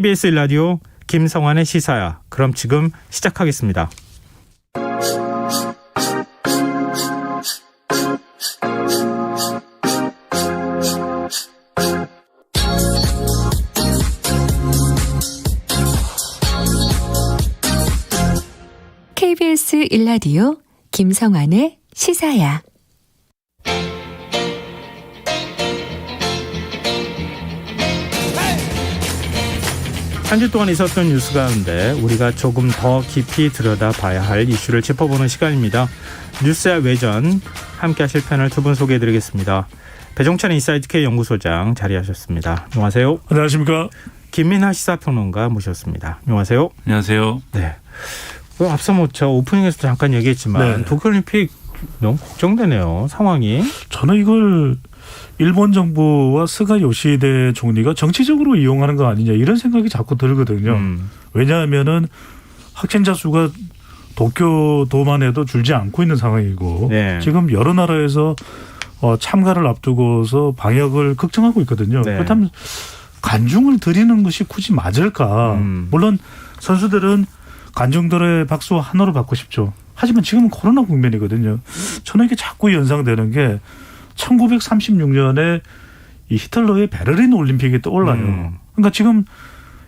KBS 라디오 김성환의 시사야. 그럼 지금 시작하겠습니다. KBS 1라디오 김성환의 시사야. 한 주 동안 있었던 뉴스 가운데 우리가 조금 더 깊이 들여다봐야 할 이슈를 짚어보는 시간입니다. 뉴스야 외전 함께 하실 패널 두 분 소개해드리겠습니다. 배종찬 인사이트K 연구소장 자리하셨습니다. 안녕하세요. 안녕하십니까. 김민하 시사평론가 모셨습니다. 안녕하세요. 안녕하세요. 네. 앞서 저 오프닝에서 잠깐 얘기했지만 네. 도쿄올림픽 너무 걱정되네요. 상황이. 저는 이걸 일본 정부와 스가 요시히데 총리가 정치적으로 이용하는 거 아니냐 이런 생각이 자꾸 들거든요. 왜냐하면은 확진자 수가 도쿄도만 해도 줄지 않고 있는 상황이고 네. 지금 여러 나라에서 참가를 앞두고서 방역을 걱정하고 있거든요. 네. 그렇다면 관중을 드리는 것이 굳이 맞을까? 물론 선수들은 관중들의 박수 하나로 받고 싶죠. 하지만 지금은 코로나 국면이거든요. 저는 이게 자꾸 연상되는 게 1936년에 이 히틀러의 베를린 올림픽이 떠올라요. 그러니까 지금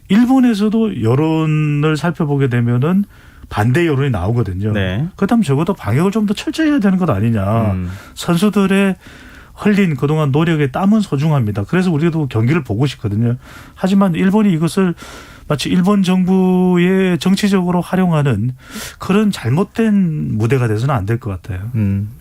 일본에서도 여론을 살펴보게 되면은 반대 여론이 나오거든요. 네. 그렇다면 적어도 방역을 좀 더 철저히 해야 되는 것 아니냐. 선수들의 흘린 그동안 노력의 땀은 소중합니다. 그래서 우리도 경기를 보고 싶거든요. 하지만 일본이 이것을 마치 일본 정부의 정치적으로 활용하는 그런 잘못된 무대가 돼서는 안 될 것 같아요.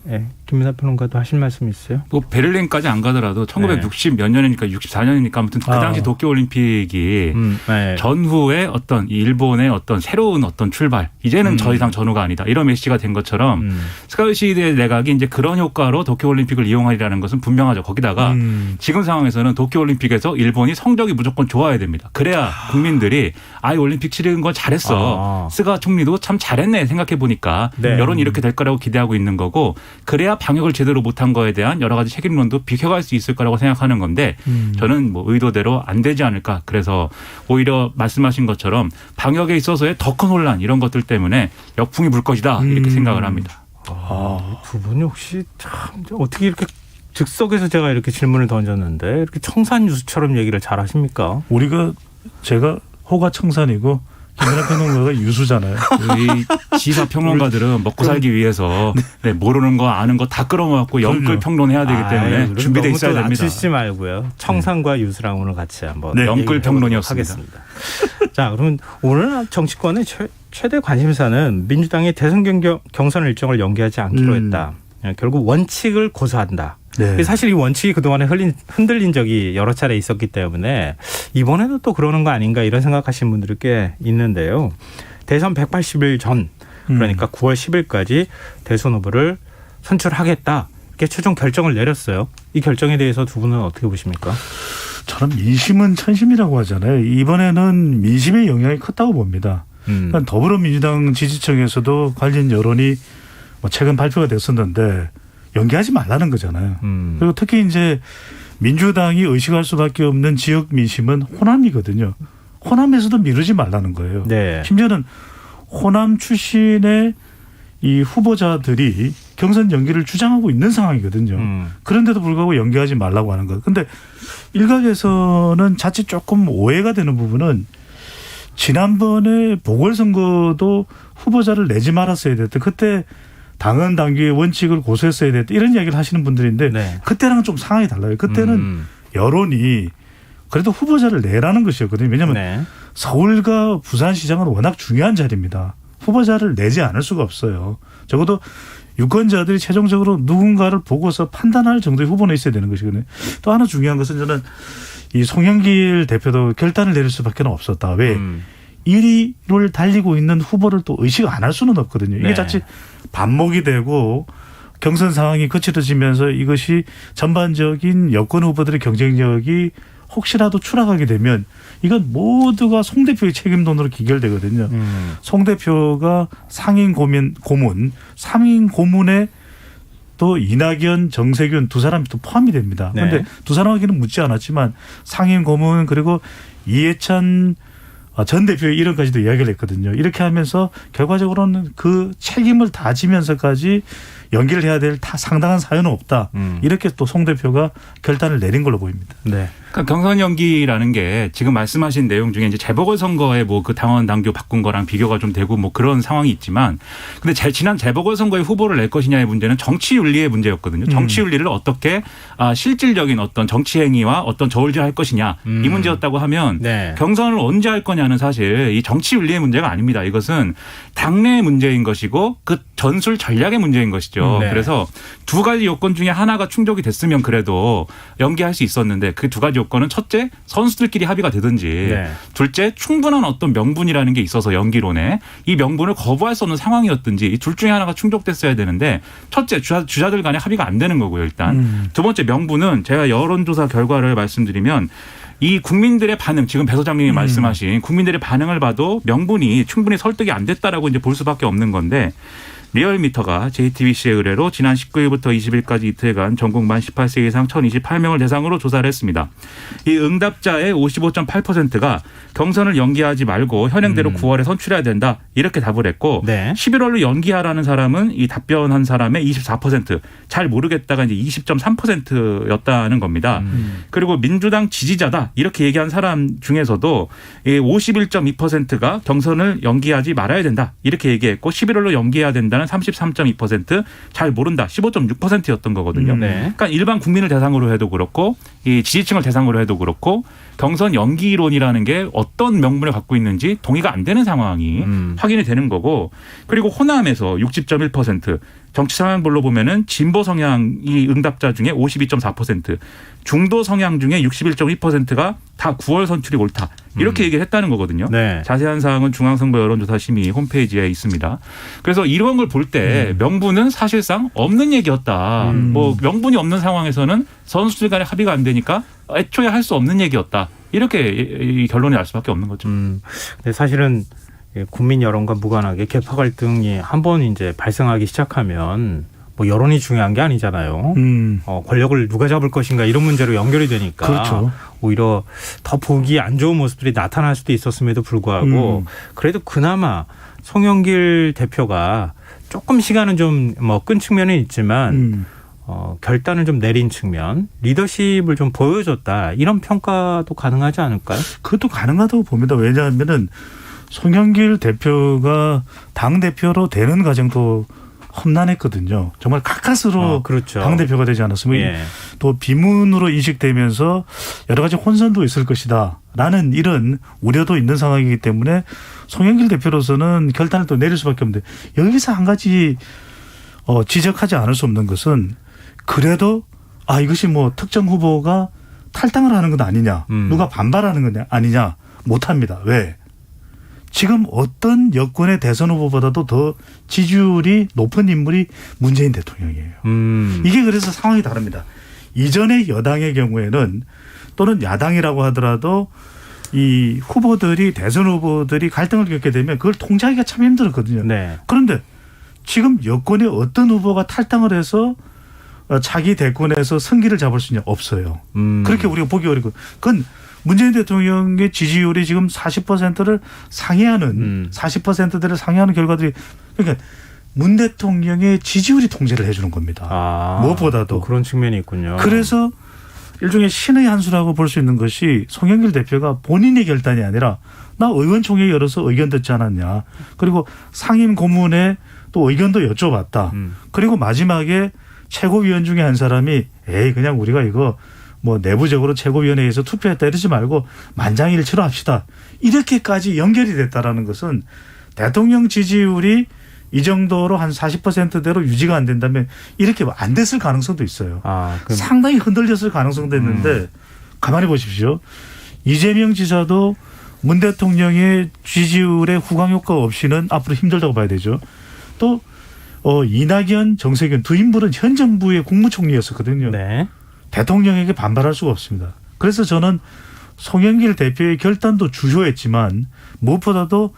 네. 김민하 평론가도 하실 말씀 있어요? 뭐 베를린까지 안 가더라도 1960 몇 년이니까 64년이니까 아무튼 그 당시 도쿄올림픽이 네. 전후에 어떤 일본의 어떤 새로운 어떤 출발, 이제는 더 이상 전후가 아니다, 이런 메시지가 된 것처럼 스가 요시히데 내각이 이제 그런 효과로 도쿄올림픽을 이용하리라는 것은 분명하죠. 거기다가 지금 상황에서는 도쿄올림픽에서 일본이 성적이 무조건 좋아야 됩니다. 그래야 국민들이 이 올림픽 치르는 건 잘했어. 스가 총리도 참 잘했네 생각해 보니까 네. 여론이 이렇게 될 거라고 기대하고 있는 거고, 그래야 방역을 제대로 못한 거에 대한 여러 가지 책임론도 비켜갈 수 있을 거라고 생각하는 건데 저는 뭐 의도대로 안 되지 않을까. 그래서 오히려 말씀하신 것처럼 방역에 있어서의 더 큰 혼란, 이런 것들 때문에 역풍이 불 것이다, 이렇게 생각을 합니다. 두 분이 혹시 참 어떻게 이렇게 즉석에서 제가 이렇게 질문을 던졌는데 이렇게 청산 유수처럼 얘기를 잘 하십니까? 제가 호가 청산이고 김민하 평론가가 유수잖아요. 이 시사 평론가들은 먹고 살기 위해서 모르는 거 아는 거 다 끌어모았고 연끌 평론해야 되기 때문에 준비돼 있어야 됩니다. 낮추시지 말고요. 청산과 유수랑 오늘 같이 한번 연끌 평론이었습니다. 하겠습니다. 자, 그러면 오늘 정치권의 최대 관심사는 민주당이 대선 경선 일정을 연기하지 않기로 했다. 결국 원칙을 고수한다. 네. 사실 이 원칙이 그동안에 흔들린 적이 여러 차례 있었기 때문에 이번에도 또 그러는 거 아닌가 이런 생각하시는 분들이 꽤 있는데요. 대선 180일 전, 그러니까 9월 10일까지 대선 후보를 선출하겠다, 이렇게 최종 결정을 내렸어요. 이 결정에 대해서 두 분은 어떻게 보십니까? 저는 민심은 천심이라고 하잖아요. 이번에는 민심의 영향이 컸다고 봅니다. 그러니까 더불어민주당 지지층에서도 관련 여론이 최근 발표가 됐었는데 연기하지 말라는 거잖아요. 그리고 특히 이제 민주당이 의식할 수밖에 없는 지역 민심은 호남이거든요. 호남에서도 미루지 말라는 거예요. 네. 심지어는 호남 출신의 이 후보자들이 경선 연기를 주장하고 있는 상황이거든요. 그런데도 불구하고 연기하지 말라고 하는 거예요. 그런데 일각에서는 자칫 조금 오해가 되는 부분은 지난번에 보궐선거도 후보자를 내지 말았어야 됐다. 그때 당헌 당규의 원칙을 고수했어야 됐다, 이런 이야기를 하시는 분들인데 그때랑은 좀 상황이 달라요. 그때는 여론이 그래도 후보자를 내라는 것이었거든요. 왜냐하면 서울과 부산시장은 워낙 중요한 자리입니다. 후보자를 내지 않을 수가 없어요. 적어도 유권자들이 최종적으로 누군가를 보고서 판단할 정도의 후보는 있어야 되는 것이거든요. 또 하나 중요한 것은 저는 이 송영길 대표도 결단을 내릴 수밖에 없었다. 왜? 1위를 달리고 있는 후보를 또 의식 안 할 수는 없거든요. 이게 자칫 반목이 되고 경선 상황이 거칠어지면서 이것이 전반적인 여권 후보들의 경쟁력이 혹시라도 추락하게 되면 이건 모두가 송 대표의 책임론으로 기결되거든요. 송 대표가 상임 고문, 상임 고문에 또 이낙연, 정세균 두 사람이 또 포함이 됩니다. 그런데 두 사람에게는 묻지 않았지만 상임 고문 그리고 이해찬 전 대표의 이름까지도 이야기를 했거든요. 이렇게 하면서 결과적으로는 그 책임을 다 지면서까지 연기를 해야 될 상당한 사유는 없다. 이렇게 또 송 대표가 결단을 내린 걸로 보입니다. 네. 그러니까 경선 연기라는 게 지금 말씀하신 내용 중에 이제 재보궐선거에 뭐 그 당원 당규 바꾼 거랑 비교가 좀 되고 뭐 그런 상황이 있지만 근데 지난 재보궐선거에 후보를 낼 것이냐의 문제는 정치 윤리의 문제였거든요. 정치 윤리를 어떻게 실질적인 어떤 정치 행위와 어떤 저울질할 것이냐 이 문제였다고 하면 네. 경선을 언제 할 거냐는 사실 이 정치 윤리의 문제가 아닙니다. 이것은 당내의 문제인 것이고 그 전술 전략의 문제인 것이죠. 네. 그래서 두 가지 요건 중에 하나가 충족이 됐으면 그래도 연기할 수 있었는데 그 두 가지 요건은 첫째 선수들끼리 합의가 되든지 네. 둘째 충분한 어떤 명분이라는 게 있어서 연기론에 이 명분을 거부할 수 없는 상황이었든지 이 둘 중에 하나가 충족됐어야 되는데 첫째 주자들 간에 합의가 안 되는 거고요. 일단 두 번째 명분은 제가 여론조사 결과를 말씀드리면 이 국민들의 반응 지금 배 소장님이 말씀하신 국민들의 반응을 봐도 명분이 충분히 설득이 안 됐다라고 이제 볼 수밖에 없는 건데 리얼미터가 JTBC의 의뢰로 지난 19일부터 20일까지 이틀간 전국 만 18세 이상 1028명을 대상으로 조사를 했습니다. 이 응답자의 55.8%가 경선을 연기하지 말고 현행대로 9월에 선출해야 된다 이렇게 답을 했고 네. 11월로 연기하라는 사람은 이 답변한 사람의 24%잘 모르겠다가 이제 20.3%였다는 겁니다. 그리고 민주당 지지자다 이렇게 얘기한 사람 중에서도 51.2%가 경선을 연기하지 말아야 된다 이렇게 얘기했고 11월로 연기해야 된다는 33.2%잘 모른다 15.6%였던 거거든요. 네. 그러니까 일반 국민을 대상으로 해도 그렇고 이 지지층을 대상으로 해도 그렇고 경선 연기론이라는 게 어떤 명분을 갖고 있는지 동의가 안 되는 상황이 확인이 되는 거고 그리고 호남에서 60.1% 정치 성향별로 보면은 진보 성향이 응답자 중에 52.4% 중도 성향 중에 61.2%가 다 9월 선출이 옳다. 이렇게 얘기를 했다는 거거든요. 네. 자세한 사항은 중앙선거 여론조사심의 홈페이지에 있습니다. 그래서 이런 걸 볼 때 명분은 사실상 없는 얘기였다. 뭐 명분이 없는 상황에서는 선수들 간에 합의가 안 되니까 애초에 할 수 없는 얘기였다. 이렇게 이 결론이 날 수밖에 없는 거죠. 근데 사실은 국민 여론과 무관하게 계파 갈등이 한번 이제 발생하기 시작하면 뭐 여론이 중요한 게 아니잖아요. 권력을 누가 잡을 것인가 이런 문제로 연결이 되니까 그렇죠. 오히려 더 보기 안 좋은 모습들이 나타날 수도 있었음에도 불구하고 그래도 그나마 송영길 대표가 조금 시간은 좀 뭐 끈 측면은 있지만 결단을 좀 내린 측면, 리더십을 좀 보여줬다 이런 평가도 가능하지 않을까요? 그것도 가능하다고 봅니다. 왜냐하면은 송영길 대표가 당대표로 되는 과정도 험난했거든요. 정말 가까스로 그렇죠. 당대표가 되지 않았으면 예. 또 비문으로 인식되면서 여러 가지 혼선도 있을 것이다 라는 이런 우려도 있는 상황이기 때문에 송영길 대표로서는 결단을 또 내릴 수밖에 없는데 여기서 한 가지 지적하지 않을 수 없는 것은 그래도 이것이 뭐 특정 후보가 탈당을 하는 건 아니냐 누가 반발하는 건 아니냐 못합니다. 왜? 지금 어떤 여권의 대선 후보보다도 더 지지율이 높은 인물이 문재인 대통령이에요. 이게 그래서 상황이 다릅니다. 이전의 여당의 경우에는 또는 야당이라고 하더라도 이 후보들이 대선 후보들이 갈등을 겪게 되면 그걸 통제하기가 참 힘들었거든요. 네. 그런데 지금 여권의 어떤 후보가 탈당을 해서 자기 대권에서 승기를 잡을 수 있냐 없어요. 그렇게 우리가 보기 어렵고 그건 문재인 대통령의 지지율이 지금 40%를 상회하는 40%대를 상회하는 결과들이 그러니까 문 대통령의 지지율이 통제를 해주는 겁니다. 무엇보다도 그런 측면이 있군요. 그래서 일종의 신의 한 수라고 볼 수 있는 것이 송영길 대표가 본인의 결단이 아니라 나 의원총회 열어서 의견 듣지 않았냐. 그리고 상임 고문에 또 의견도 여쭤봤다. 그리고 마지막에 최고위원 중에 한 사람이 그냥 우리가 이거 뭐 내부적으로 최고위원회에서 투표했다 이러지 말고 만장일치로 합시다. 이렇게까지 연결이 됐다라는 것은 대통령 지지율이 이 정도로 한 40%대로 유지가 안 된다면 이렇게 안 됐을 가능성도 있어요. 상당히 흔들렸을 가능성도 있는데 가만히 보십시오. 이재명 지사도 문 대통령의 지지율의 후광 효과 없이는 앞으로 힘들다고 봐야 되죠. 또 이낙연, 정세균 두 인물은 현 정부의 국무총리였었거든요. 네. 대통령에게 반발할 수가 없습니다. 그래서 저는 송영길 대표의 결단도 주요했지만 무엇보다도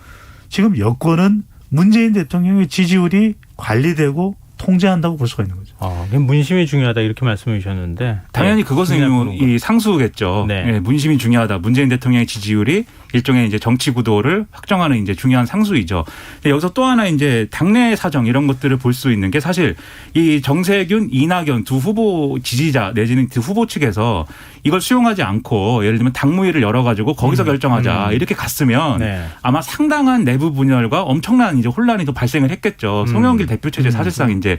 지금 여권은 문재인 대통령의 지지율이 관리되고 통제한다고 볼 수가 있는 거죠. 문심이 중요하다 이렇게 말씀해 주셨는데 당연히 그것은 이 상수겠죠. 네. 문심이 중요하다. 문재인 대통령의 지지율이 일종의 이제 정치 구도를 확정하는 이제 중요한 상수이죠. 근데 여기서 또 하나 이제 당내 사정 이런 것들을 볼 수 있는 게 사실 이 정세균, 이낙연 두 후보 지지자 내지는 두 후보 측에서 이걸 수용하지 않고 예를 들면 당무위를 열어가지고 거기서 결정하자 이렇게 갔으면 네. 아마 상당한 내부 분열과 엄청난 이제 혼란이 또 발생을 했겠죠. 송영길 대표 체제 사실상 이제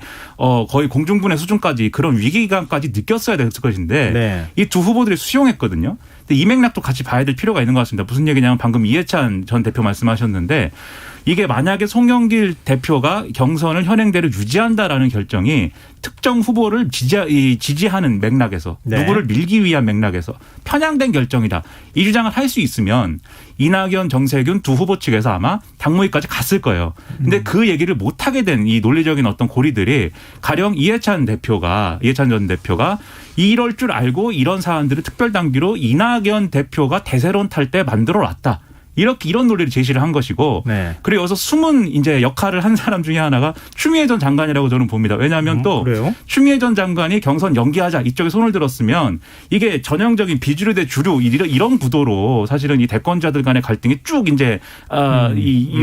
거의 공중분해 수준까지 그런 위기감까지 느꼈어야 됐을 것인데 네. 이 두 후보들이 수용했거든요. 근데 이 맥락도 같이 봐야 될 필요가 있는 것 같습니다. 무슨 얘기냐면 방금 이해찬 전 대표 말씀하셨는데 이게 만약에 송영길 대표가 경선을 현행대로 유지한다라는 결정이 특정 후보를 지지하는 맥락에서 네. 누구를 밀기 위한 맥락에서 편향된 결정이다. 이 주장을 할 수 있으면 이낙연, 정세균 두 후보 측에서 아마 당무위까지 갔을 거예요. 근데 그 얘기를 못하게 된 이 논리적인 어떤 고리들이 가령 이해찬 전 대표가 이럴 줄 알고 이런 사안들을 특별당비로 이낙연 대표가 대세론 탈 때 만들어 놨다. 이런 논리를 제시를 한 것이고, 네. 그리고 여기서 숨은 이제 역할을 한 사람 중에 하나가 추미애 전 장관이라고 저는 봅니다. 왜냐하면 또 그래요? 추미애 전 장관이 경선 연기하자 이쪽에 손을 들었으면 이게 전형적인 비주류 대 주류 이런 구도로 사실은 이 대권자들 간의 갈등이 쭉 이제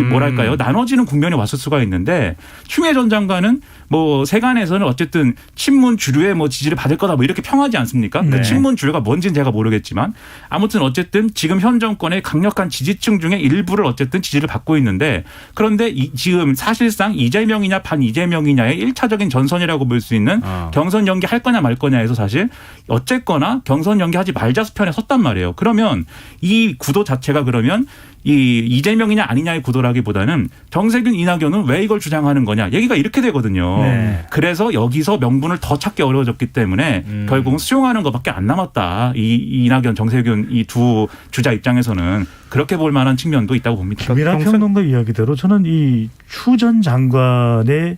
뭐랄까요 나눠지는 국면에 왔을 수가 있는데 추미애 전 장관은 뭐 세간에서는 어쨌든 친문 주류의 뭐 지지를 받을 거다 뭐 이렇게 평하지 않습니까? 네. 그 친문 주류가 뭔지는 제가 모르겠지만 아무튼 어쨌든 지금 현 정권의 강력한 지지층 중에 일부를 어쨌든 지지를 받고 있는데 그런데 지금 사실상 이재명이냐 반 이재명이냐의 1차적인 전선이라고 볼 수 있는 경선 연기할 거냐 말 거냐에서 사실 어쨌거나 경선 연기하지 말자 편에 섰단 말이에요. 그러면 이 구도 자체가 그러면 이 이재명이냐 아니냐의 구도라기보다는 정세균, 이낙연은 왜 이걸 주장하는 거냐 얘기가 이렇게 되거든요. 네. 그래서 여기서 명분을 더 찾기 어려워졌기 때문에 결국은 수용하는 것밖에 안 남았다. 이 이낙연, 정세균 이 두 주자 입장에서는 그렇게 볼 만한 측면도 있다고 봅니다. 김민하 평론가 이야기대로 저는 이 추 전 장관의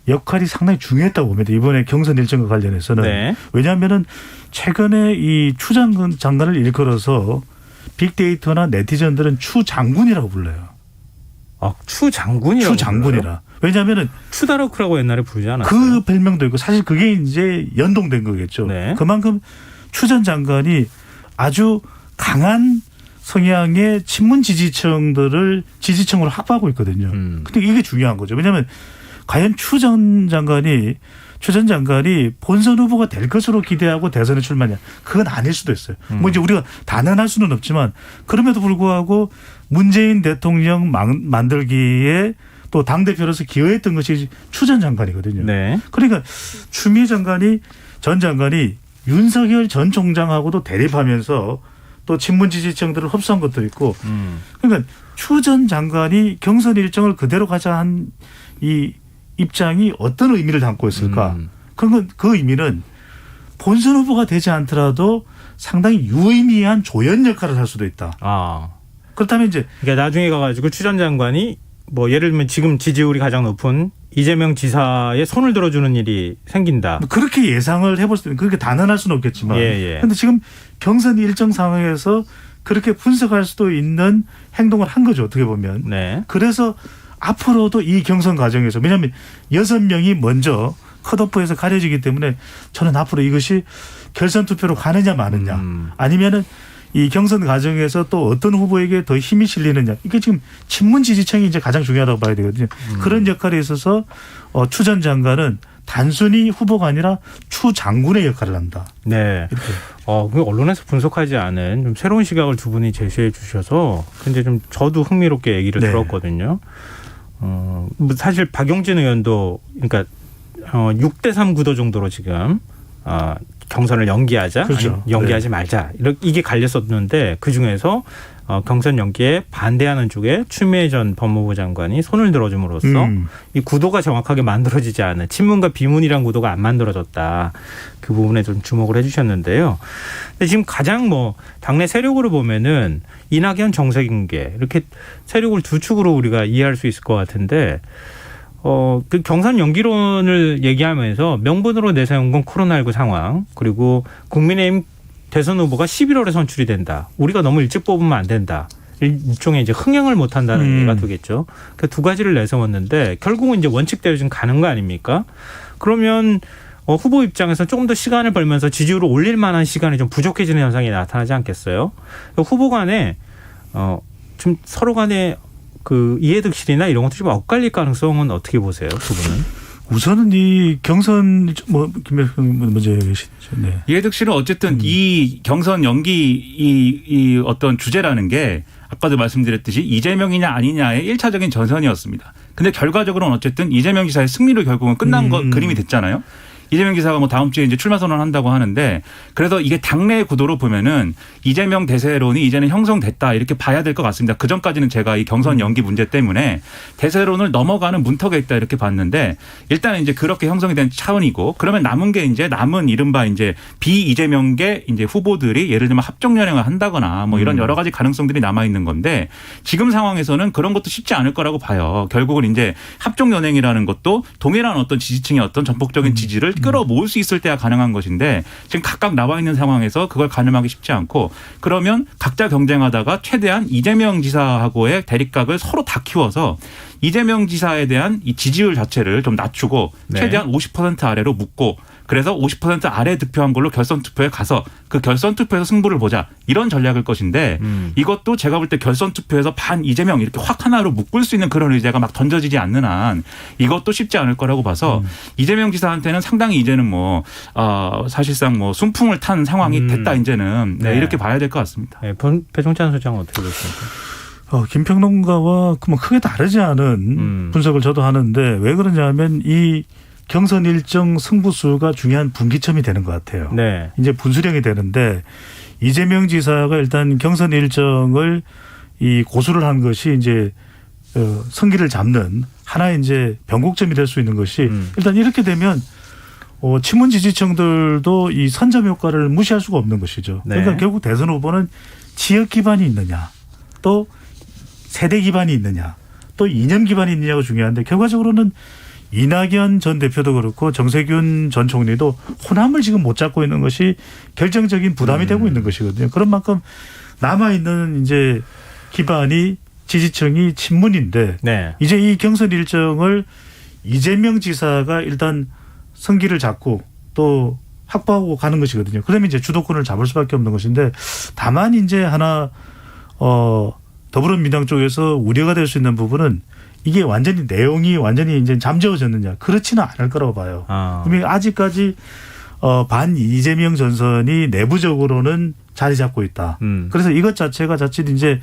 역할이 상당히 중요했다고 봅니다. 이번에 경선 일정과 관련해서는. 네. 왜냐하면은 최근에 이 추 장관을 일컬어서 빅데이터나 네티즌들은 추 장군이라고 불러요. 추 장군이라고. 추 장군이라. 왜냐하면은 추다로크라고 옛날에 부르지 않았어요? 그 별명도 있고 사실 그게 이제 연동된 거겠죠. 네. 그만큼 추 전 장관이 아주 강한 성향의 친문 지지층으로 확보하고 있거든요. 근데 이게 중요한 거죠. 왜냐하면 과연 추 전 장관이 본선 후보가 될 것으로 기대하고 대선에 출마하냐. 그건 아닐 수도 있어요. 뭐 이제 우리가 단언할 수는 없지만 그럼에도 불구하고 문재인 대통령 만들기에 또 당대표로서 기여했던 것이 추 전 장관이거든요. 네. 그러니까 추미애 전 장관이 윤석열 전 총장하고도 대립하면서 또 친문 지지층들을 흡수한 것도 있고 그러니까 추 전 장관이 경선 일정을 그대로 가자 한 이 입장이 어떤 의미를 담고 있을까? 그러면 그 의미는 본선 후보가 되지 않더라도 상당히 유의미한 조연 역할을 할 수도 있다. 그렇다면 이제 그러니까 나중에 가가지고 추 전 장관이 뭐 예를 들면 지금 지지율이 가장 높은 이재명 지사의 손을 들어주는 일이 생긴다. 그렇게 예상을 해볼 수 있는 그렇게 단언할 수는 없겠지만 그런데 지금 경선 일정 상황에서 그렇게 분석할 수도 있는 행동을 한 거죠. 어떻게 보면. 네. 그래서 앞으로도 이 경선 과정에서 왜냐하면 6명이 먼저 컷오프에서 가려지기 때문에 저는 앞으로 이것이 결선 투표로 가느냐 마느냐 아니면은 이 경선 과정에서 또 어떤 후보에게 더 힘이 실리느냐 이게 지금 친문 지지층이 이제 가장 중요하다고 봐야 되거든요. 그런 역할에 있어서 추 전 장관은 단순히 후보가 아니라 추 장군의 역할을 한다. 네. 그 언론에서 분석하지 않은 좀 새로운 시각을 두 분이 제시해 주셔서 근데 좀 저도 흥미롭게 얘기를 들었거든요. 사실 박용진 의원도 그러니까 6대3 구도 정도로 지금 경선을 연기하자, 그렇죠. 연기하지 말자 이게 갈렸었는데 그 중에서 경선 연기에 반대하는 쪽에 추미애 전 법무부 장관이 손을 들어줌으로써 이 구도가 정확하게 만들어지지 않은 친문과 비문이란 구도가 안 만들어졌다. 그 부분에 좀 주목을 해주셨는데요. 근데 지금 가장 당내 세력으로 보면은 이낙연 정세균계 이렇게 세력을 두 축으로 우리가 이해할 수 있을 것 같은데 그 경선 연기론을 얘기하면서 명분으로 내세운 건 코로나19 상황 그리고 국민의힘 대선 후보가 11월에 선출이 된다. 우리가 너무 일찍 뽑으면 안 된다. 일종의 이제 흥행을 못 한다는 얘기가 되겠죠. 그 두 가지를 내세웠는데 결국은 이제 원칙대로 지금 가는 거 아닙니까? 그러면 후보 입장에서 조금 더 시간을 벌면서 지지율을 올릴 만한 시간이 좀 부족해지는 현상이 나타나지 않겠어요? 후보 간에 좀 서로 간에 그 이해득실이나 이런 것들이 좀 엇갈릴 가능성은 어떻게 보세요, 두 분은? 우선은 이 경선 김혜경 먼저 얘기하시죠. 네. 이해득 씨는 어쨌든 이 경선 연기 이 어떤 주제라는 게 아까도 말씀드렸듯이 이재명이냐 아니냐의 1차적인 전선이었습니다. 근데 결과적으로는 어쨌든 이재명 지사의 승리로 결국은 끝난 그림이 됐잖아요. 이재명 지사가 뭐 다음 주에 이제 출마 선언한다고 하는데 그래서 이게 당내 구도로 보면은 이재명 대세론이 이제는 형성됐다 이렇게 봐야 될 것 같습니다. 그 전까지는 제가 이 경선 연기 문제 때문에 대세론을 넘어가는 문턱에 있다 이렇게 봤는데 일단은 이제 그렇게 형성이 된 차원이고 그러면 남은 게 이제 남은 이른바 이제 비이재명계 이제 후보들이 예를 들면 합종연행을 한다거나 뭐 이런 여러 가지 가능성들이 남아 있는 건데 지금 상황에서는 그런 것도 쉽지 않을 거라고 봐요. 결국은 이제 합종연행이라는 것도 동일한 어떤 지지층의 어떤 전폭적인 지지를 끌어모을 수 있을 때야 가능한 것인데 지금 각각 나와 있는 상황에서 그걸 가늠하기 쉽지 않고 그러면 각자 경쟁하다가 최대한 이재명 지사하고의 대립각을 서로 다 키워서 이재명 지사에 대한 이 지지율 자체를 좀 낮추고 네. 최대한 50% 아래로 묶고 그래서 50% 아래 득표한 걸로 결선 투표에 가서 그 결선 투표에서 승부를 보자 이런 전략일 것인데 이것도 제가 볼 때 결선 투표에서 반 이재명 이렇게 확 하나로 묶을 수 있는 그런 의제가 막 던져지지 않는 한 이것도 쉽지 않을 거라고 봐서 이재명 지사한테는 상당히 이제는 뭐 사실상 뭐 순풍을 탄 상황이 됐다 이제는 네, 네. 이렇게 봐야 될 것 같습니다. 네, 배종찬 소장은 어떻게 보십니까? 김평론가와 뭐 크게 다르지 않은 분석을 저도 하는데 왜 그러냐면 이 경선 일정 승부수가 중요한 분기점이 되는 것 같아요. 네. 이제 분수령이 되는데 이재명 지사가 일단 경선 일정을 이 고수를 한 것이 이제 성기를 잡는 하나의 이제 변곡점이 될 수 있는 것이 일단 이렇게 되면 친문 지지층들도 이 선점 효과를 무시할 수가 없는 것이죠. 네. 그러니까 결국 대선 후보는 지역 기반이 있느냐 또 세대 기반이 있느냐 또 이념 기반이 있느냐가 중요한데 결과적으로는 이낙연 전 대표도 그렇고 정세균 전 총리도 호남을 지금 못 잡고 있는 것이 결정적인 부담이 되고 있는 것이거든요. 그런 만큼 남아있는 이제 기반이 지지층이 친문인데 네. 이제 이 경선 일정을 이재명 지사가 일단 성기를 잡고 또 확보하고 가는 것이거든요. 그러면 이제 주도권을 잡을 수밖에 없는 것인데 다만 이제 하나 더불어민주당 쪽에서 우려가 될 수 있는 부분은 이게 완전히 내용이 완전히 이제 잠재워졌느냐 그렇지는 않을 거라고 봐요. 그러면 아직까지 반 이재명 전선이 내부적으로는 자리 잡고 있다. 그래서 이것 자체가 자칫 이제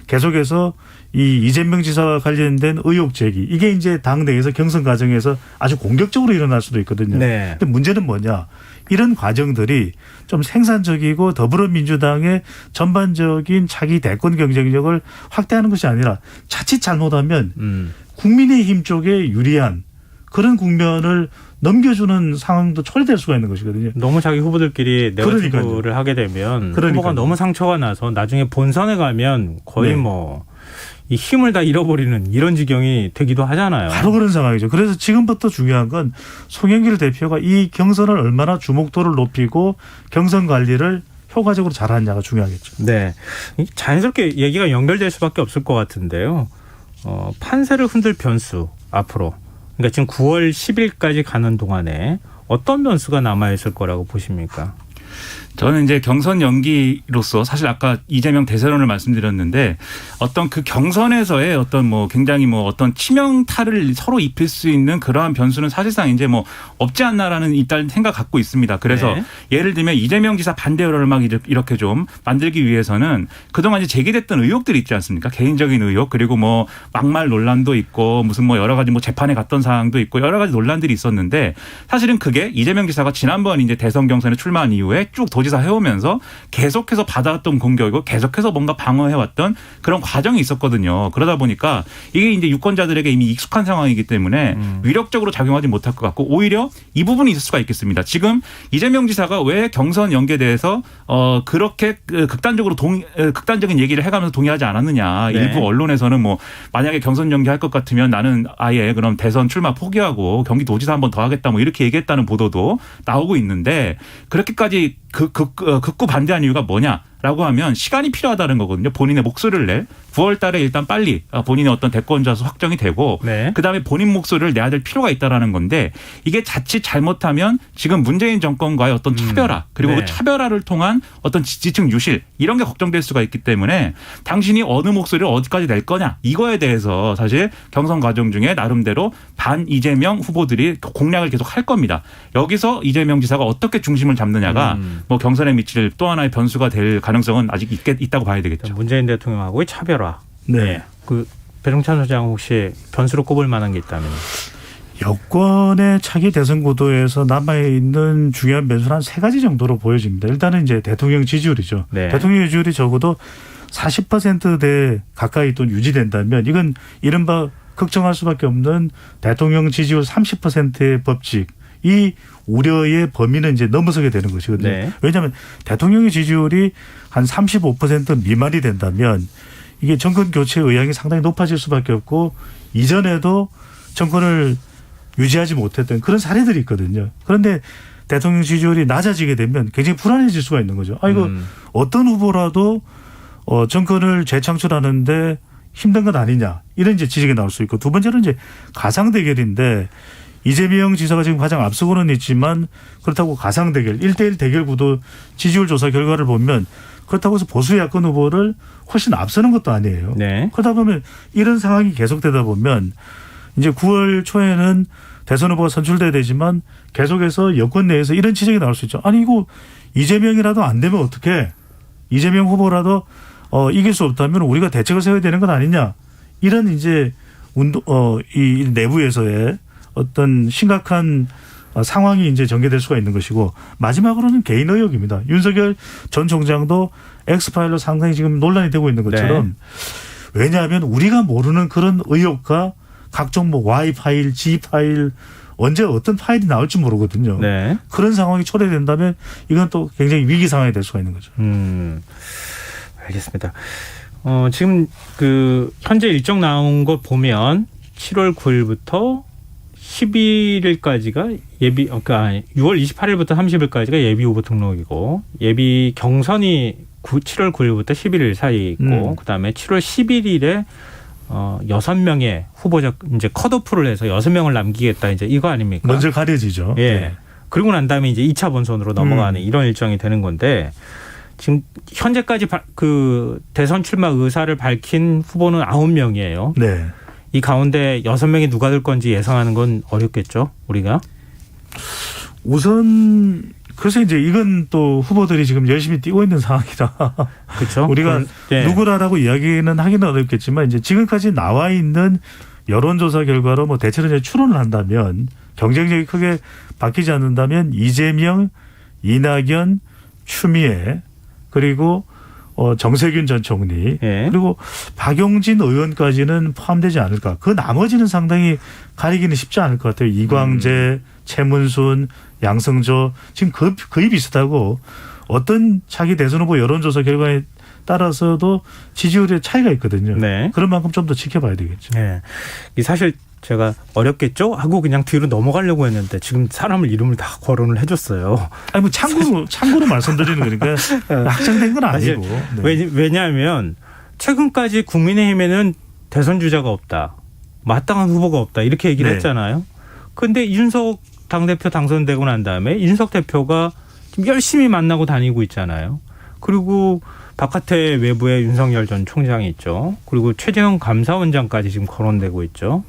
계속해서 이 이재명 지사와 관련된 의혹 제기 이게 이제 당 내에서 경선 과정에서 아주 공격적으로 일어날 수도 있거든요. 네. 근데 문제는 뭐냐? 이런 과정들이 좀 생산적이고 더불어민주당의 전반적인 차기 대권 경쟁력을 확대하는 것이 아니라 자칫 잘못하면 국민의힘 쪽에 유리한 그런 국면을 넘겨주는 상황도 초래될 수가 있는 것이거든요. 너무 자기 후보들끼리 네거티브를 하게 되면 후보가 너무 상처가 나서 나중에 본선에 가면 거의 네. 뭐 이 힘을 다 잃어버리는 이런 지경이 되기도 하잖아요. 바로 그런 상황이죠. 그래서 지금부터 중요한 건 송영길 대표가 이 경선을 얼마나 주목도를 높이고 경선 관리를 효과적으로 잘하느냐가 중요하겠죠. 네, 자연스럽게 얘기가 연결될 수밖에 없을 것 같은데요. 판세를 흔들 변수 앞으로 그러니까 지금 9월 10일까지 가는 동안에 어떤 변수가 남아 있을 거라고 보십니까? 저는 이제 경선 연기로서 사실 아까 이재명 대세론을 말씀드렸는데 어떤 그 경선에서의 어떤 뭐 굉장히 뭐 어떤 치명타를 서로 입힐 수 있는 그러한 변수는 사실상 이제 뭐 없지 않나라는 일단 생각 갖고 있습니다. 그래서 네. 예를 들면 이재명 지사 반대 여론을 막 이렇게 좀 만들기 위해서는 그동안 이제 제기됐던 의혹들이 있지 않습니까? 개인적인 의혹 그리고 뭐 막말 논란도 있고 무슨 뭐 여러 가지 뭐 재판에 갔던 사항도 있고 여러 가지 논란들이 있었는데 사실은 그게 이재명 지사가 지난번 이제 대선 경선에 출마한 이후에 쭉 도지사 해오면서 계속해서 받아왔던 공격이고 계속해서 뭔가 방어해왔던 그런 과정이 있었거든요. 그러다 보니까 이게 이제 유권자들에게 이미 익숙한 상황이기 때문에 위력적으로 작용하지 못할 것 같고 오히려 이 부분이 있을 수가 있겠습니다. 지금 이재명 지사가 왜 경선 연계에 대해서 그렇게 극단적인 얘기를 해가면서 동의하지 않았느냐. 네. 일부 언론에서는 뭐 만약에 경선 연계할 것 같으면 나는 아예 그럼 대선 출마 포기하고 경기도지사 한 번 더 하겠다 뭐 이렇게 얘기했다는 보도도 나오고 있는데 그렇게까지 극구 반대한 이유가 뭐냐? 라고 하면 시간이 필요하다는 거거든요. 본인의 목소리를 낼 9월 달에 일단 빨리 본인의 어떤 대권자수 확정이 되고 네. 그다음에 본인 목소리를 내야 될 필요가 있다라는 건데 이게 자칫 잘못하면 지금 문재인 정권과의 어떤 차별화 그리고 네. 그 차별화를 통한 어떤 지지층 유실 이런 게 걱정될 수가 있기 때문에 당신이 어느 목소리를 어디까지 낼 거냐 이거에 대해서 사실 경선 과정 중에 나름대로 반 이재명 후보들이 공략을 계속 할 겁니다. 여기서 이재명 지사가 어떻게 중심을 잡느냐가 뭐 경선에 미칠 또 하나의 변수가 될 가능성은 아직 있다고 봐야 되겠죠. 문재인 대통령하고의 차별화. 네. 그 배종찬 소장 혹시 변수로 꼽을 만한 게 있다면? 여권의 차기 대선 구도에서 남아있는 중요한 변수는 한 3가지 정도로 보여집니다. 일단은 이제 대통령 지지율이죠. 네. 대통령 지지율이 적어도 40%대 가까이 또 유지된다면 이건 이른바 걱정할 수밖에 없는 대통령 지지율 30%의 법칙. 이 우려의 범위는 이제 넘어서게 되는 것이거든요. 네. 왜냐하면 대통령의 지지율이 한 35% 미만이 된다면 이게 정권 교체 의향이 상당히 높아질 수밖에 없고 이전에도 정권을 유지하지 못했던 그런 사례들이 있거든요. 그런데 대통령 지지율이 낮아지게 되면 굉장히 불안해질 수가 있는 거죠. 이거 어떤 후보라도 정권을 재창출하는데 힘든 것 아니냐 이런 이제 지적이 나올 수 있고 두 번째는 이제 가상 대결인데 이재명 지사가 지금 가장 앞서고는 있지만 그렇다고 가상 대결 1대1 대결 구도 지지율 조사 결과를 보면 그렇다고 해서 보수 야권 후보를 훨씬 앞서는 것도 아니에요. 네. 그러다 보면 이런 상황이 계속되다 보면 이제 9월 초에는 대선 후보가 선출돼야 되지만 계속해서 여권 내에서 이런 지적이 나올 수 있죠. 아니 이거 이재명이라도 안 되면 어떡해. 이재명 후보라도 이길 수 없다면 우리가 대책을 세워야 되는 건 아니냐. 이런 이제 이 내부에서의 어떤 심각한 상황이 이제 전개될 수가 있는 것이고 마지막으로는 개인 의혹입니다. 윤석열 전 총장도 엑스파일로 상당히 지금 논란이 되고 있는 것처럼 왜냐하면 우리가 모르는 그런 의혹과 각종 뭐 Y 파일, G 파일 언제 어떤 파일이 나올지 모르거든요. 네. 그런 상황이 초래된다면 이건 또 굉장히 위기 상황이 될 수가 있는 거죠. 알겠습니다. 지금 그 현재 일정 나온 것 보면 7월 9일부터 11일까지가 그러니까 6월 28일부터 30일까지가 예비 후보 등록이고 예비 경선이 7월 9일부터 11일 사이 있고 그다음에 7월 11일에 6명의 후보자 이제 컷오프를 해서 6명을 남기겠다 이제 이거 아닙니까? 먼저 가려지죠. 예. 네. 그리고 난 다음에 이제 2차 본선으로 넘어가는 이런 일정이 되는 건데 지금 현재까지 그 대선 출마 의사를 밝힌 후보는 9명이에요. 네. 이 가운데 6명이 누가 될 건지 예상하는 건 어렵겠죠, 우리가? 우선 그래서 이제 이건 또 후보들이 지금 열심히 뛰고 있는 상황이라 그렇죠. 우리가 네. 누구라라고 이야기는 하기는 어렵겠지만 이제 지금까지 나와 있는 여론조사 결과로 뭐 대체로 이제 추론을 한다면 경쟁력이 크게 바뀌지 않는다면 이재명, 이낙연, 추미애 그리고 정세균 전 총리 예. 그리고 박용진 의원까지는 포함되지 않을까. 그 나머지는 상당히 가리기는 쉽지 않을 것 같아요. 이광재, 최문순, 양승조 지금 거의 비슷하고 어떤 차기 대선 후보 여론조사 결과에 따라서도 지지율의 차이가 있거든요. 네. 그런 만큼 좀 더 지켜봐야 되겠죠. 네. 이 사실 제가 어렵겠죠 하고 그냥 뒤로 넘어가려고 했는데 지금 사람을 이름을 다 거론을 해줬어요. 아니 뭐 참고로 말씀드리는 거니까 확정된 건 아니고. 네. 왜냐하면 최근까지 국민의힘에는 대선 주자가 없다, 마땅한 후보가 없다 이렇게 얘기를 네. 했잖아요. 그런데 이준석 당대표 당선되고 난 다음에 이준석 대표가 지금 열심히 만나고 다니고 있잖아요. 그리고 바깥에 외부에 윤석열 전 총장이 있죠. 그리고 최재형 감사원장까지 지금 거론되고 있죠.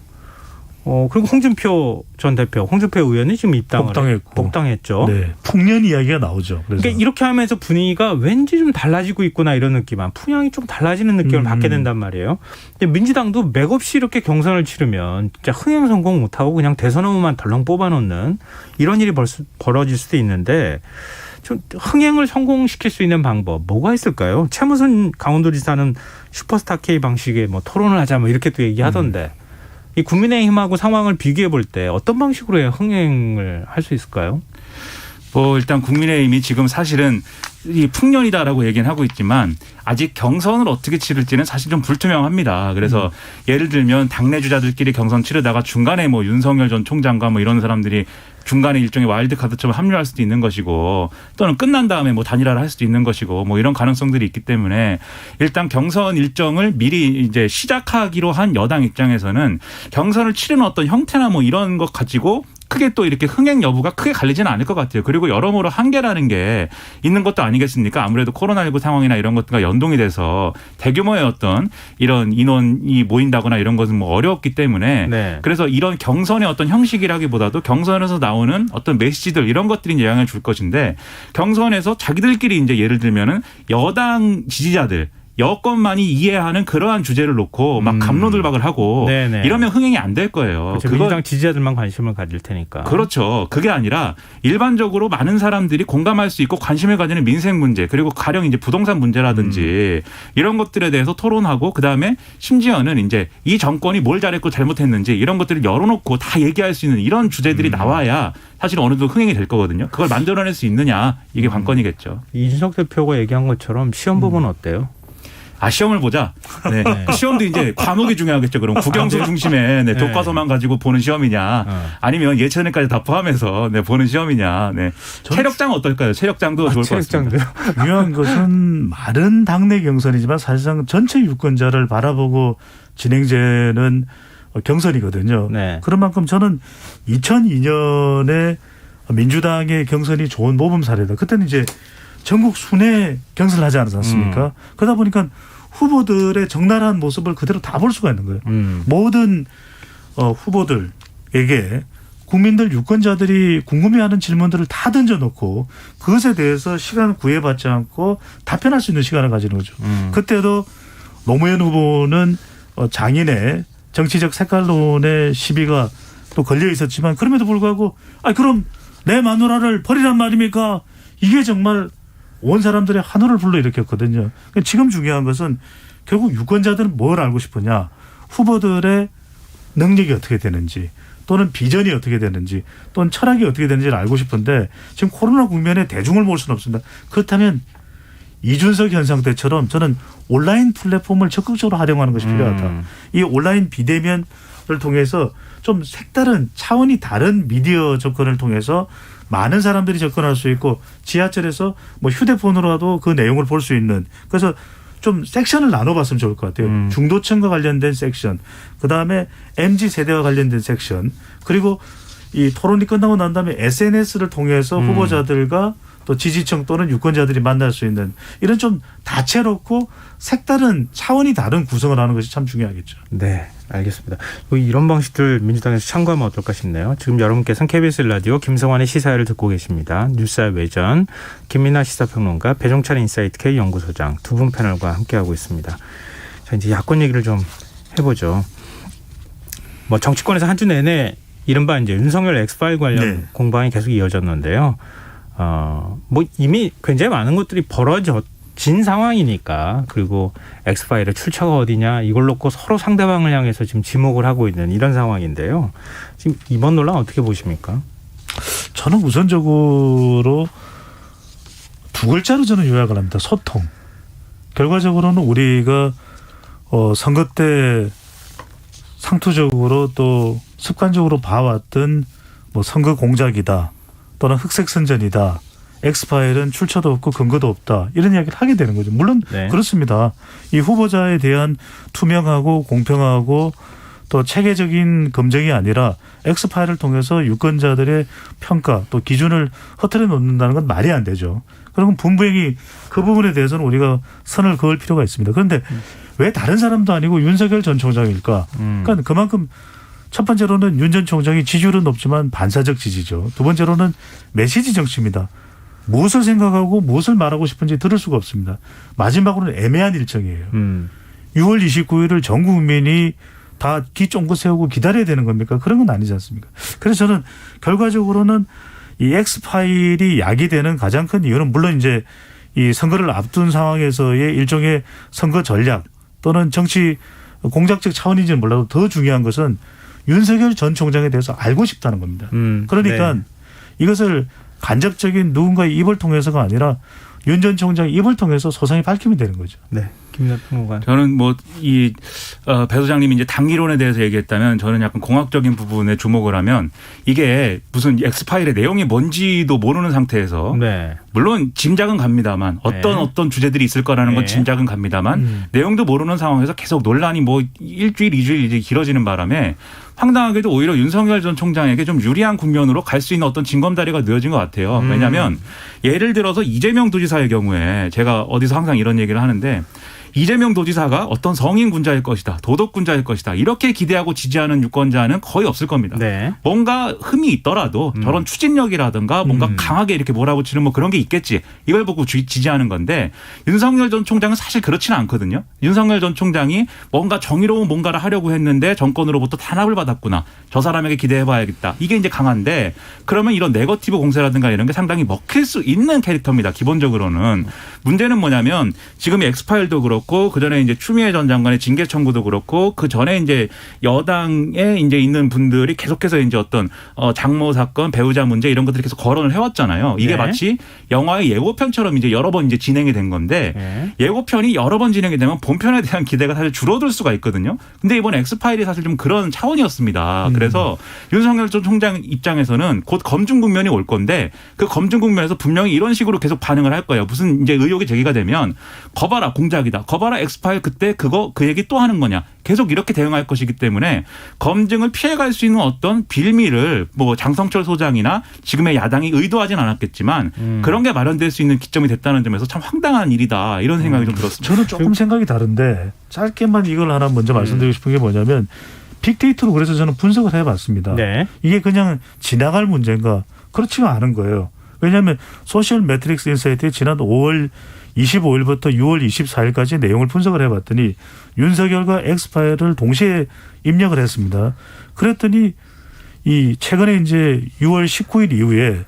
그리고 홍준표 전 대표, 홍준표 의원이 지금 입당을 복당했죠. 네. 풍년 이야기가 나오죠. 그래서. 그러니까 이렇게 하면서 분위기가 왠지 좀 달라지고 있구나 이런 느낌만, 풍향이 좀 달라지는 느낌을 받게 된단 말이에요. 근데 민주당도 맥없이 이렇게 경선을 치르면 진짜 흥행 성공 못하고 그냥 대선 후보만 덜렁 뽑아놓는 이런 일이 벌어질 수도 있는데 좀 흥행을 성공시킬 수 있는 방법 뭐가 있을까요? 최무순 강원도지사는 슈퍼스타 K 방식의 뭐 토론을 하자 뭐 이렇게 또 얘기하던데 이 국민의힘하고 상황을 비교해 볼 때 어떤 방식으로 해야 흥행을 할 수 있을까요? 뭐 일단 국민의힘이 지금 사실은 이 풍년이다라고 얘기는 하고 있지만 아직 경선을 어떻게 치를지는 사실 좀 불투명합니다. 그래서 예를 들면 당내 주자들끼리 경선 치르다가 중간에 뭐 윤석열 전 총장과 뭐 이런 사람들이 중간에 일종의 와일드카드처럼 합류할 수도 있는 것이고 또는 끝난 다음에 뭐 단일화를 할 수도 있는 것이고 뭐 이런 가능성들이 있기 때문에 일단 경선 일정을 미리 이제 시작하기로 한 여당 입장에서는 경선을 치르는 어떤 형태나 뭐 이런 것 가지고 크게 또 이렇게 흥행 여부가 크게 갈리지는 않을 것 같아요. 그리고 여러모로 한계라는 게 있는 것도 아니겠습니까? 아무래도 코로나19 상황이나 이런 것들과 연동이 돼서 대규모의 어떤 이런 인원이 모인다거나 이런 것은 뭐 어려웠기 때문에 네. 그래서 이런 경선의 어떤 형식이라기보다도 경선에서 나오는 어떤 메시지들 이런 것들이 이제 영향을 줄 것인데 경선에서 자기들끼리 이제 예를 들면은 여당 지지자들 여권만이 이해하는 그러한 주제를 놓고 막 갑론을박을 하고 네네. 이러면 흥행이 안 될 거예요. 그렇죠. 민주당 지지자들만 관심을 가질 테니까. 그렇죠. 그게 아니라 일반적으로 많은 사람들이 공감할 수 있고 관심을 가지는 민생 문제 그리고 가령 이제 부동산 문제라든지 이런 것들에 대해서 토론하고 그다음에 심지어는 이제 이 정권이 뭘 잘했고 잘못했는지 이런 것들을 열어놓고 다 얘기할 수 있는 이런 주제들이 나와야 사실 어느 정도 흥행이 될 거거든요. 그걸 만들어낼 수 있느냐 이게 관건이겠죠. 이준석 대표가 얘기한 것처럼 시험 부분 어때요? 시험을 보자. 네. 시험도 이제 과목이 중요하겠죠. 그럼 국영수 중심의 네, 교과서만 가지고 보는 시험이냐, 아니면 예체능까지 다 포함해서 네, 보는 시험이냐. 네. 체력장 어떨까요? 체력장도 좋을 것 같습니다. 중요한 것은 많은 당내 경선이지만 사실상 전체 유권자를 바라보고 진행되는 경선이거든요. 네. 그런 만큼 저는 2002년에 민주당의 경선이 좋은 모범 사례다. 그때는 이제 전국 순회 경선을 하지 않았지 않습니까? 그러다 보니까 후보들의 적나라한 모습을 그대로 다 볼 수가 있는 거예요. 모든 후보들에게 국민들 유권자들이 궁금해하는 질문들을 다 던져놓고 그것에 대해서 시간을 구애받지 않고 답변할 수 있는 시간을 가지는 거죠. 그때도 노무현 후보는 장인의 정치적 색깔론의 시비가 또 걸려 있었지만 그럼에도 불구하고 그럼 내 마누라를 버리란 말입니까? 이게 정말 온 사람들의 환호를 불러일으켰거든요. 지금 중요한 것은 결국 유권자들은 뭘 알고 싶으냐. 후보들의 능력이 어떻게 되는지 또는 비전이 어떻게 되는지 또는 철학이 어떻게 되는지를 알고 싶은데 지금 코로나 국면에 대중을 모을 수는 없습니다. 그렇다면 이준석 현상 때처럼 저는 온라인 플랫폼을 적극적으로 활용하는 것이 필요하다. 이 온라인 비대면을 통해서 좀 색다른 차원이 다른 미디어 접근을 통해서 많은 사람들이 접근할 수 있고 지하철에서 뭐 휴대폰으로라도 그 내용을 볼 수 있는 그래서 좀 섹션을 나눠봤으면 좋을 것 같아요. 중도층과 관련된 섹션, 그다음에 MZ세대와 관련된 섹션 그리고 이 토론이 끝나고 난 다음에 SNS를 통해서 후보자들과 또 지지층 또는 유권자들이 만날 수 있는 이런 좀 다채롭고 색다른 차원이 다른 구성을 하는 것이 참 중요하겠죠. 네, 알겠습니다. 이런 방식들 민주당에서 참고하면 어떨까 싶네요. 지금 여러분께서는 KBS 라디오 김성환의 시사회를 듣고 계십니다. 뉴스의 외전 김민아 시사평론가 배종찬 인사이트 K 연구소장 두 분 패널과 함께하고 있습니다. 자, 이제 야권 얘기를 좀 해보죠. 뭐 정치권에서 한 주 내내 이른바 이제 윤석열 엑스파일 관련 공방이 계속 이어졌는데요. 뭐 이미 굉장히 많은 것들이 벌어진 상황이니까 그리고 엑스파일의 출처가 어디냐 이걸 놓고 서로 상대방을 향해서 지금 지목을 하고 있는 이런 상황인데요. 지금 이번 논란 어떻게 보십니까? 저는 우선적으로 두 글자로 저는 요약을 합니다. 소통. 결과적으로는 우리가 선거 때 상투적으로 또 습관적으로 봐왔던 뭐 선거 공작이다. 또는 흑색 선전이다. 엑스파일은 출처도 없고 근거도 없다. 이런 이야기를 하게 되는 거죠. 물론 그렇습니다. 이 후보자에 대한 투명하고 공평하고 또 체계적인 검증이 아니라 엑스파일을 통해서 유권자들의 평가 또 기준을 흐트려 놓는다는 건 말이 안 되죠. 그러면 분명히 그 부분에 대해서는 우리가 선을 그을 필요가 있습니다. 그런데 왜 다른 사람도 아니고 윤석열 전 총장일까? 그러니까 그만큼 첫 번째로는 윤 전 총장이 지지율은 높지만 반사적 지지죠. 두 번째로는 메시지 정치입니다. 무엇을 생각하고 무엇을 말하고 싶은지 들을 수가 없습니다. 마지막으로는 애매한 일정이에요. 6월 29일을 전 국민이 다 귀 쫑긋 세우고 기다려야 되는 겁니까? 그런 건 아니지 않습니까? 그래서 저는 결과적으로는 이 X파일이 야기되는 가장 큰 이유는 물론 이제 이 선거를 앞둔 상황에서의 일종의 선거 전략 또는 정치 공작적 차원인지는 몰라도 더 중요한 것은 윤석열 전 총장에 대해서 알고 싶다는 겁니다. 그러니까 이것을 간접적인 누군가의 입을 통해서가 아니라 윤 전 총장의 입을 통해서 소상히 밝히면 되는 거죠. 네. 김남평 저는 배 소장님이 이제 당기론에 대해서 얘기했다면 저는 약간 공학적인 부분에 주목을 하면 이게 무슨 엑스파일의 내용이 뭔지도 모르는 상태에서 네. 물론 짐작은 갑니다만 어떤 주제들이 있을 거라는 건 짐작은 갑니다만 내용도 모르는 상황에서 계속 논란이 일주일, 2주일 이제 길어지는 바람에 황당하게도 오히려 윤석열 전 총장에게 좀 유리한 국면으로 갈 수 있는 어떤 징검다리가 놓여진 것 같아요. 왜냐하면 예를 들어서 이재명 도지사의 경우에 제가 어디서 항상 이런 얘기를 하는데 이재명 도지사가 어떤 성인군자일 것이다. 도덕군자일 것이다. 이렇게 기대하고 지지하는 유권자는 거의 없을 겁니다. 네. 뭔가 흠이 있더라도 저런 추진력이라든가 뭔가 강하게 이렇게 몰아붙이는 뭐 그런 게 있겠지. 이걸 보고 지지하는 건데 윤석열 전 총장은 사실 그렇지는 않거든요. 윤석열 전 총장이 뭔가 정의로운 뭔가를 하려고 했는데 정권으로부터 탄압을 받았구나. 저 사람에게 기대해봐야겠다. 이게 이제 강한데 그러면 이런 네거티브 공세라든가 이런 게 상당히 먹힐 수 있는 캐릭터입니다. 기본적으로는. 문제는 뭐냐면 지금 엑스파일도 그렇고 그 전에 이제 추미애 전 장관의 징계 청구도 그렇고 그 전에 이제 여당에 이제 있는 분들이 계속해서 이제 어떤 장모 사건, 배우자 문제 이런 것들이 계속 거론을 해왔잖아요. 이게 네. 마치 영화의 예고편처럼 이제 여러 번 이제 진행이 된 건데 예고편이 여러 번 진행이 되면 본편에 대한 기대가 사실 줄어들 수가 있거든요. 근데 이번 엑스파일이 사실 좀 그런 차원이었습니다. 그래서 윤석열 전 총장 입장에서는 곧 검증 국면이 올 건데 그 검증 국면에서 분명히 이런 식으로 계속 반응을 할 거예요. 무슨 이제 의혹이 제기가 되면 거봐라 공작이다. 거봐라 엑스파일 그때 그 얘기 또 하는 거냐. 계속 이렇게 대응할 것이기 때문에 검증을 피해갈 수 있는 어떤 빌미를 뭐 장성철 소장이나 지금의 야당이 의도하진 않았겠지만 그런 게 마련될 수 있는 기점이 됐다는 점에서 참 황당한 일이다. 이런 생각이 좀 들었습니다. 저는 조금 생각이 다른데 짧게만 이걸 하나 먼저 말씀드리고 싶은 게 뭐냐면 빅데이터로 그래서 저는 분석을 해봤습니다. 네. 이게 그냥 지나갈 문제인가 그렇지가 않은 거예요. 왜냐하면 소셜 매트릭스 인사이트에 지난 5월 25일부터 6월 24일까지 내용을 분석을 해봤더니 윤석열과 엑스파일을 동시에 입력을 했습니다. 그랬더니 이 최근에 이제 6월 19일 이후에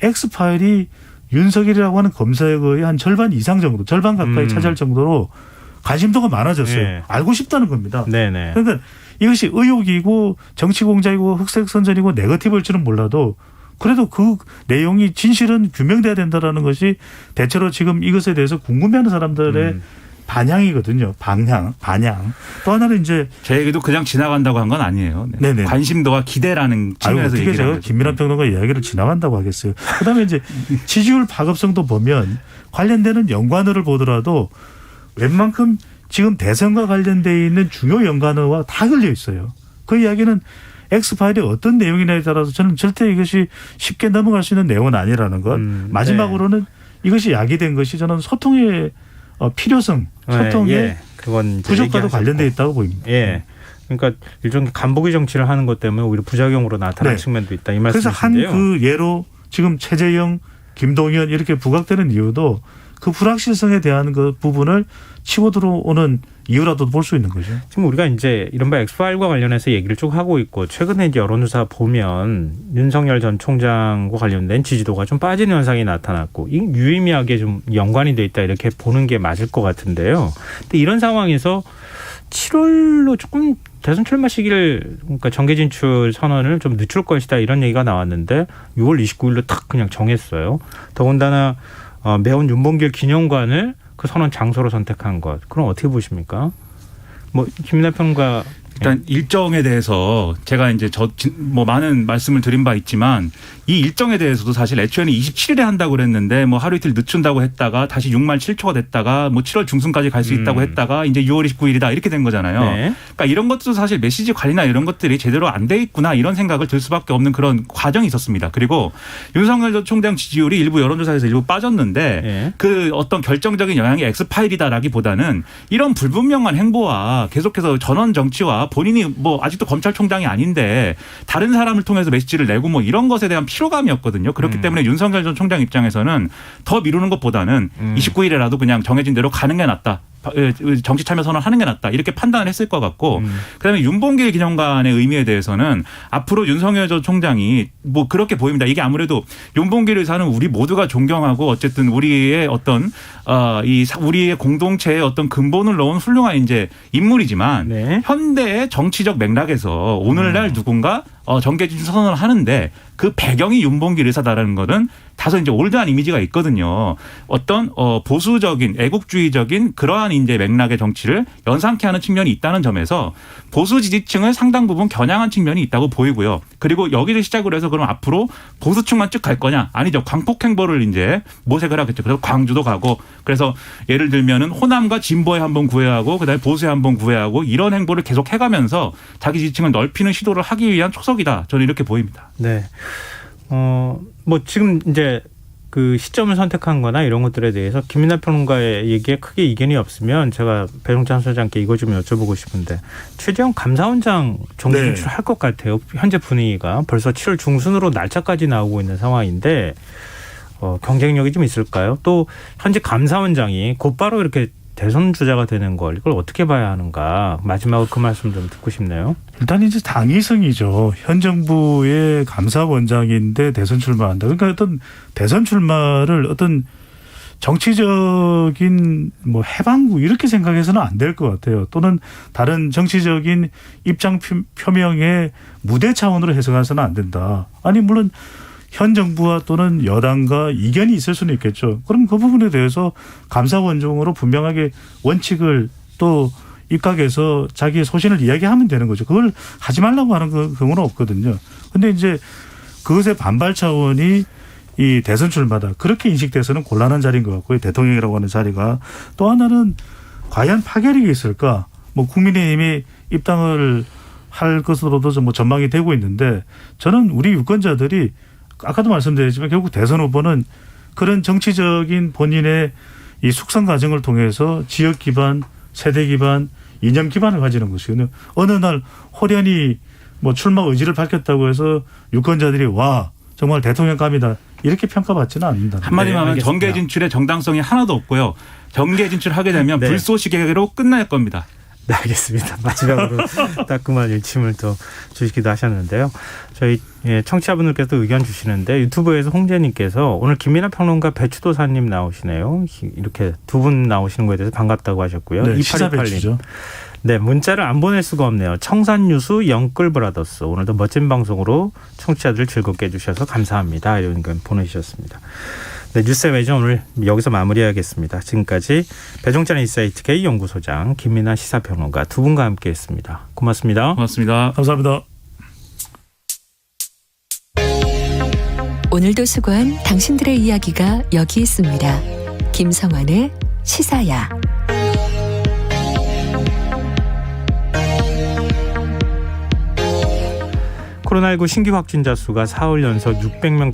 엑스파일이 윤석열이라고 하는 검사의 거의 한 절반 이상 정도, 절반 가까이 차지할 정도로 관심도가 많아졌어요. 네. 알고 싶다는 겁니다. 네네. 그러니까 이것이 의혹이고 정치 공작이고 흑색 선전이고 네거티브일 줄은 몰라도 그래도 그 내용이 진실은 규명돼야 된다라는 것이 대체로 지금 이것에 대해서 궁금해하는 사람들의 반향이거든요. 반향. 또 하나는 이제 제 얘기도 그냥 지나간다고 한 건 아니에요. 네. 네네. 관심도와 기대라는 측면에서 어떻게 얘기를 제가 한 거죠. 김민하 평론가 이야기를 지나간다고 하겠어요. 그다음에 이제 지지율 파급성도 보면 관련되는 연관어를 보더라도 웬만큼 지금 대선과 관련돼 있는 중요 연관어와 다 걸려 있어요. 그 이야기는 엑스파일이 어떤 내용이냐에 따라서 저는 절대 이것이 쉽게 넘어갈 수 있는 내용은 아니라는 것. 마지막으로는 이것이 야기된 것이 저는 소통의 필요성, 소통의 그건 이제 부족과도 얘기하셨고. 관련돼 있다고 보입니다. 예. 그러니까 일종의 간보기 정치를 하는 것 때문에 오히려 부작용으로 나타날 네. 측면도 있다 이 그래서 말씀이신데요. 한 그 예로 지금 최재형, 김동연 이렇게 부각되는 이유도 그 불확실성에 대한 그 부분을 치고 들어오는 이유라도 볼 수 있는 거죠. 지금 우리가 이제 이른바 엑스파일과 관련해서 얘기를 쭉 하고 있고 최근에 이제 여론조사 보면 윤석열 전 총장과 관련된 지지도가 좀 빠지는 현상이 나타났고 유의미하게 좀 연관이 돼 있다 이렇게 보는 게 맞을 것 같은데요. 근데 이런 상황에서 7월로 조금 대선 출마 시기를 그러니까 정계 진출 선언을 좀 늦출 것이다 이런 얘기가 나왔는데 6월 29일로 탁 그냥 정했어요. 더군다나 매운 윤봉길 기념관을 그 선언 장소로 선택한 것. 그럼 어떻게 보십니까? 뭐 김민하 평론가 일단 일정에 대해서 제가 이제 많은 말씀을 드린 바 있지만 이 일정에 대해서도 사실 애초에는 27일에 한다고 그랬는데 뭐 하루 이틀 늦춘다고 했다가 다시 6만 7초가 됐다가 뭐 7월 중순까지 갈 수 있다고 했다가 이제 6월 29일이다 이렇게 된 거잖아요. 네. 그러니까 이런 것도 사실 메시지 관리나 이런 것들이 제대로 안 돼 있구나 이런 생각을 들 수밖에 없는 그런 과정이 있었습니다. 그리고 윤석열 전 총장 지지율이 일부 여론조사에서 일부 빠졌는데 네. 그 어떤 결정적인 영향이 엑스파일이다라기보다는 이런 불분명한 행보와 계속해서 전원 정치와 본인이 뭐 아직도 검찰총장이 아닌데 다른 사람을 통해서 메시지를 내고 뭐 이런 것에 대한 피로감이었거든요. 그렇기 때문에 윤석열 전 총장 입장에서는 더 미루는 것보다는 29일에라도 그냥 정해진 대로 가는 게 낫다. 정치 참여 선언하는 게 낫다 이렇게 판단을 했을 것 같고 그다음에 윤봉길 기념관의 의미에 대해서는 앞으로 윤석열 전 총장이 뭐 그렇게 보입니다. 이게 아무래도 윤봉길 의사는 우리 모두가 존경하고 어쨌든 우리의 어떤 우리의 공동체의 어떤 근본을 넣은 훌륭한 이제 인물이지만 네. 현대의 정치적 맥락에서 오늘날 누군가 정계 진출 선언을 하는데 그 배경이 윤봉길 의사다라는 거는 다소 이제 올드한 이미지가 있거든요. 어떤 보수적인 애국주의적인 그러한 이제 맥락의 정치를 연상케 하는 측면이 있다는 점에서 보수 지지층을 상당 부분 겨냥한 측면이 있다고 보이고요. 그리고 여기를 시작으로 해서 그럼 앞으로 보수층만 쭉 갈 거냐? 아니죠. 광폭 행보를 이제 모색을 하겠죠. 그래서 광주도 가고 그래서 예를 들면은 호남과 진보에 한번 구애하고 그다음에 보수에 한번 구애하고 이런 행보를 계속 해가면서 자기 지지층을 넓히는 시도를 하기 위한 초석이다. 저는 이렇게 보입니다. 네. 뭐 지금 이제 그 시점을 선택한 거나 이런 것들에 대해서 김민하 평론가의 얘기에 크게 이견이 없으면 제가 배종찬 소장께 이거 좀 여쭤보고 싶은데 최재형 감사원장 정계 진출할 것 같아요. 현재 분위기가 벌써 7월 중순으로 날짜까지 나오고 있는 상황인데 경쟁력이 좀 있을까요? 또 현재 감사원장이 곧바로 이렇게 대선 주자가 되는 걸 이걸 어떻게 봐야 하는가 마지막으로 그 말씀 좀 듣고 싶네요. 일단 이제 당위성이죠. 현 정부의 감사원장인데 대선 출마한다. 그러니까 어떤 대선 출마를 어떤 정치적인 뭐 해방구 이렇게 생각해서는 안 될 것 같아요. 또는 다른 정치적인 입장 표명의 무대 차원으로 해석해서는 안 된다. 아니 물론 현 정부와 또는 여당과 이견이 있을 수는 있겠죠. 그럼 그 부분에 대해서 감사원장으로 분명하게 원칙을 또 입각해서 자기의 소신을 이야기하면 되는 거죠. 그걸 하지 말라고 하는 경우는 없거든요. 근데 이제 그것의 반발 차원이 이 대선 출마다 그렇게 인식돼서는 곤란한 자리인 것 같고요. 대통령이라고 하는 자리가. 또 하나는 과연 파괴력이 있을까? 뭐 국민의힘이 입당을 할 것으로도 좀 뭐 전망이 되고 있는데 저는 우리 유권자들이 아까도 말씀드렸지만 결국 대선 후보는 그런 정치적인 본인의 이 숙성 과정을 통해서 지역 기반, 세대 기반, 이념 기반을 가지는 것이거든요. 어느 날 호련히 뭐 출마 의지를 밝혔다고 해서 유권자들이 와 정말 대통령감이다 이렇게 평가받지는 않는다. 한마디만 하면 정계 진출의 정당성이 하나도 없고요. 정계 진출하게 되면 불쏘시개로 끝날 겁니다. 네, 알겠습니다. 마지막으로 따끔한 일침을 또 주시기도 하셨는데요. 저희 청취자분들께서 의견 주시는데 유튜브에서 홍재님께서 오늘 김민하 평론가 배추도사님 나오시네요. 이렇게 두 분 나오시는 거에 대해서 반갑다고 하셨고요. 네, 시사 배추죠. 네, 문자를 안 보낼 수가 없네요. 청산유수 영끌브라더스 오늘도 멋진 방송으로 청취자들 즐겁게 해주셔서 감사합니다. 이런 의견 보내주셨습니다. 네, 뉴스의 외전 오늘 여기서 마무리하겠습니다. 지금까지 배종찬 인사이트 K연구소장 김민하 시사평론가 두 분과 함께했습니다. 고맙습니다. 고맙습니다. 감사합니다. 오늘도 수고한 당신들의 이야기가 여기 있습니다. 김성환의 시사야. 코로나19 신규 확진자 수가 사흘 연속 600명대